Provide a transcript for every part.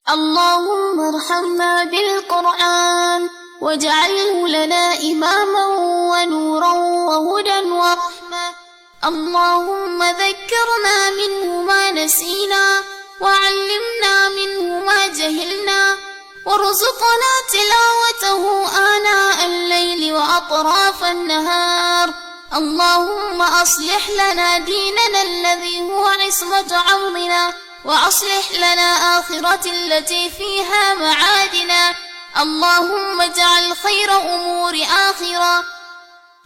اللهم ارحمنا بالقرآن واجعله لنا إماما ونورا وهدى ورحمة. اللهم ذكرنا منه ما نسينا وعلمنا منه ما جهلنا وارزقنا تلاوته آناء الليل وأطراف النهار. اللهم أصلح لنا ديننا الذي هو عصمة أمرنا وأصلح لنا آخرة التي فيها معادنا. اللهم اجعل خير أمور آخرة.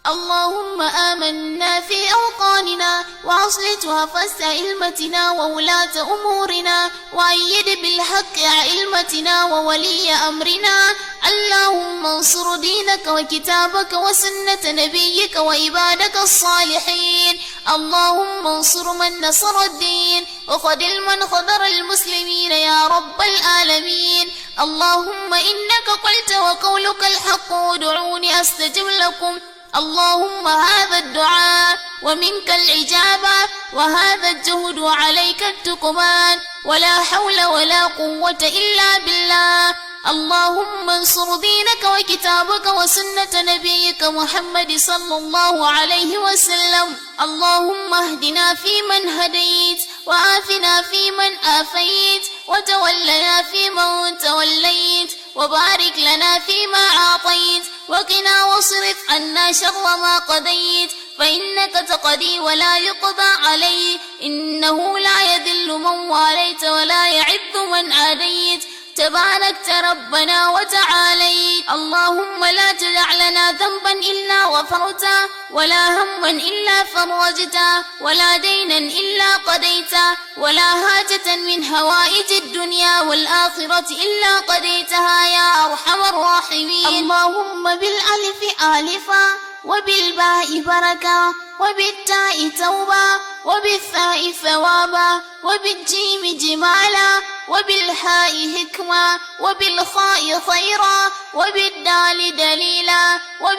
اللهم آمنا في أوطاننا وأصلح وفز أئمتنا وولاة أمورنا وأيد بالحق أئمتنا وولي أمرنا. اللهم انصر دينك وكتابك وسنة نبيك وعبادك الصالحين. اللهم انصر من نصر الدين وخذل من خذر المسلمين يا رب العالمين. اللهم إنك قلت وقولك الحق ادعوني أستجب لكم. اللهم هذا الدعاء ومنك الإجابة وهذا الجهد وعليك التكمان ولا حول ولا قوة إلا بالله. اللهم انصر دينك وكتابك وسنة نبيك محمد صلى الله عليه وسلم. اللهم اهدنا فيمن هديت وآفنا فيمن آفيت وتولنا فيمن توليت وبارك لنا فيما أعطيت وقنا واصرف عنا شر ما قضيت فإنك تقضي ولا يقضى عليك إنه لا يذل من واليت ولا يعز من عاديت تباركت ربنا وتعاليت. اللهم لا تدع لنا ذنبا إلا غفرته ولا هما إلا فرجته ولا دينا إلا قضيته ولا حاجة من هوائج الدنيا والآخرة إلا قضيتها يا أرحم الراحمين. اللهم بالألف آلفا وبالباء بركة وبالتاء توبة وبالثاء ثوابا وبالجيم جمالا وبالحاء حكمة وبالخاء خيرا وبالدال دليلا